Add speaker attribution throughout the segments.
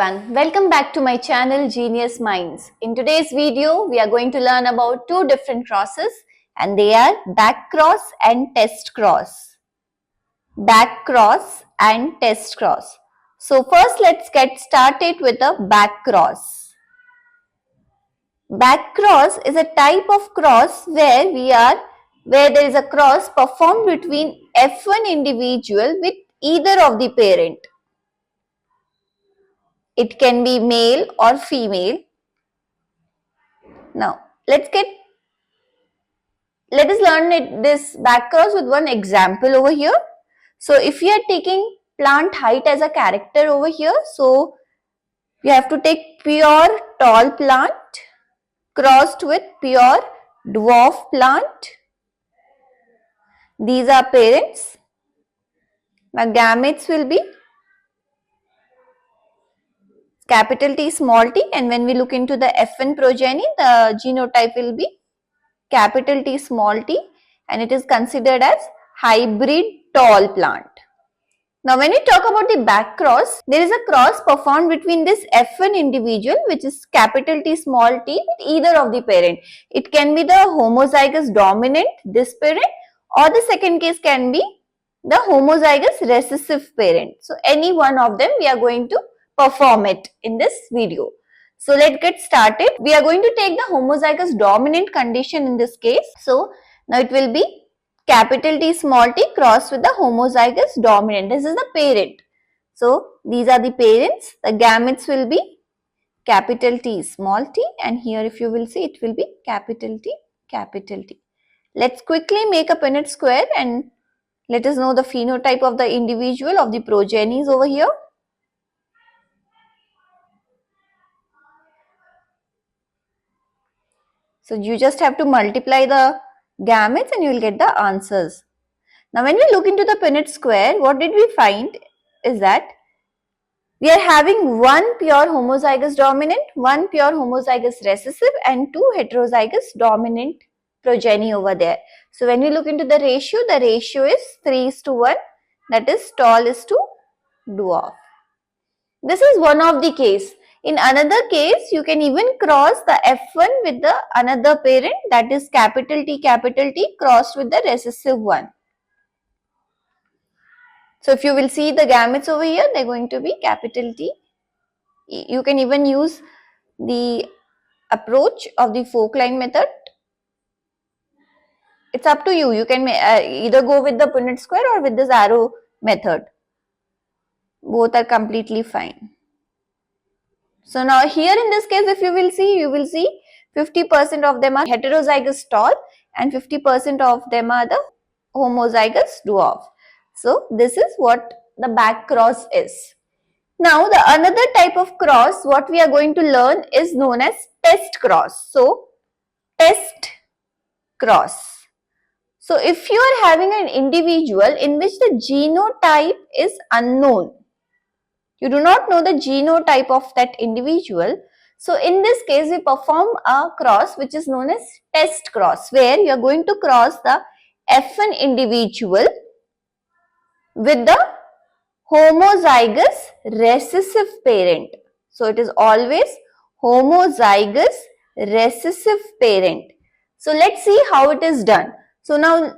Speaker 1: everyone, welcome back to my channel iusMinds. In today's video, we are going to learn about two different crosses and they are back cross and test cross. Back cross and test cross. So first let's get started with the back cross. Back cross is a type of cross where there is a cross performed between F1 individual with either of the parent. It can be male or female. Now, let us learn this back cross with one example over here. So, if you are taking plant height as a character over here, so you have to take pure tall plant crossed with pure dwarf plant. These are parents. Now, gametes will be capital T, small t, and when we look into the F1 progeny, the genotype will be capital T, small t, and it is considered as hybrid tall plant. Now, when we talk about the back cross, there is a cross performed between this F1 individual, which is capital T, small t, with either of the parent. It can be the homozygous dominant, this parent, or the second case can be the homozygous recessive parent. So, any one of them we are going to perform it in this video. So let's get started. We are going to take the homozygous dominant condition in this case. So now it will be capital T small t crossed with the homozygous dominant. This is the parent. So these are the parents. The gametes will be capital T small t, and here if you will see it will be capital T capital T. Let's quickly make a Punnett square and let us know the phenotype of the individual of the progenies over here. So you just have to multiply the gametes and you will get the answers. Now when we look into the Punnett square, what did we find is that we are having one pure homozygous dominant, one pure homozygous recessive and two heterozygous dominant progeny over there. So when we look into the ratio is 3:1, that is tall is to dwarf. This is one of the case. In another case, you can even cross the F1 with the another parent, that is capital T crossed with the recessive one. So if you will see the gametes over here, they are going to be capital T. You can even use the approach of the fork line method. It's up to you. You can either go with the Punnett square or with this arrow method. Both are completely fine. So now here in this case, if you will see 50% of them are heterozygous tall and 50% of them are the homozygous dwarf. So this is what the back cross is. Now the another type of cross what we are going to learn is known as test cross. So test cross. So if you are having an individual in which the genotype is unknown, you do not know the genotype of that individual. So in this case, we perform a cross which is known as test cross, where you are going to cross the F1 individual with the homozygous recessive parent. So it is always homozygous recessive parent. So let's see how it is done. So now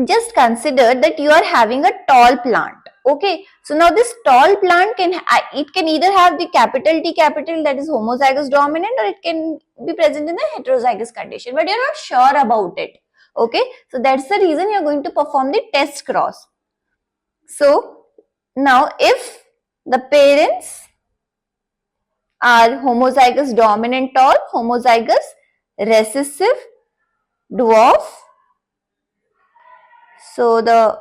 Speaker 1: just consider that you are having a tall plant. Okay, so now this tall plant can either have the capital T that is homozygous dominant, or it can be present in the heterozygous condition, but you're not sure about it. Okay, so that's the reason you're going to perform the test cross. So now if the parents are homozygous dominant tall, homozygous recessive dwarf, so the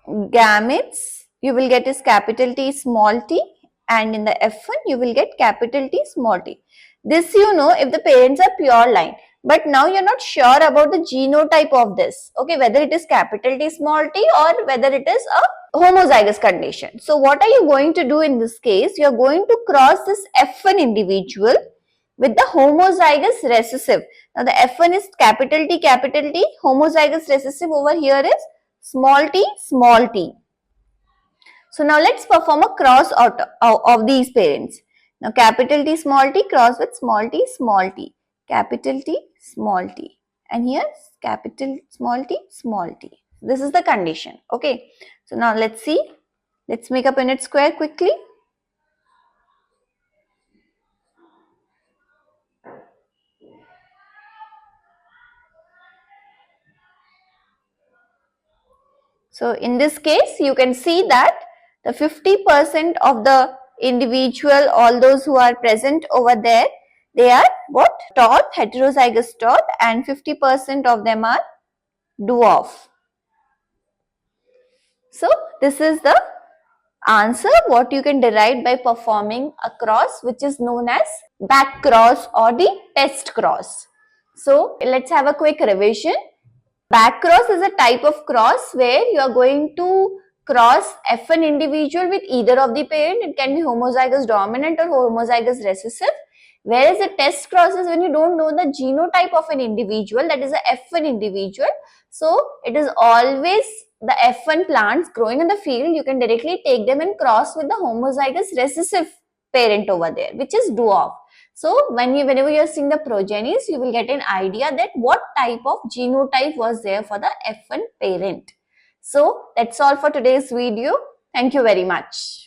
Speaker 1: gametes you will get is capital T small t, and in the F1 you will get capital T small t. This you know if the parents are pure line, but now you are not sure about the genotype of this, okay, whether it is capital T small t or whether it is a homozygous condition. So what are you going to do in this case? You are going to cross this F1 individual with the homozygous recessive. Now the F1 is capital T, homozygous recessive over here is small t, small t. So now let's perform a cross out of these parents. Now capital T cross with small t, capital T small t, and here capital small t. This is the condition. Okay. So now let's see. Let's make a Punnett square quickly. So in this case, you can see that the 50% of the individual, all those who are present over there, they are what? Tall, heterozygous tall, and 50% of them are dwarf. So this is the answer what you can derive by performing a cross, which is known as back cross or the test cross. So let's have a quick revision. Back cross is a type of cross where you are going to cross F1 individual with either of the parent. It can be homozygous dominant or homozygous recessive. Whereas a test cross is when you don't know the genotype of an individual, that is a F1 individual. So it is always the F1 plants growing in the field, you can directly take them and cross with the homozygous recessive parent over there, which is dwarf. So whenever you are seeing the progenies, you will get an idea that what type of genotype was there for the F1 parent. So that's all for today's video. Thank you very much.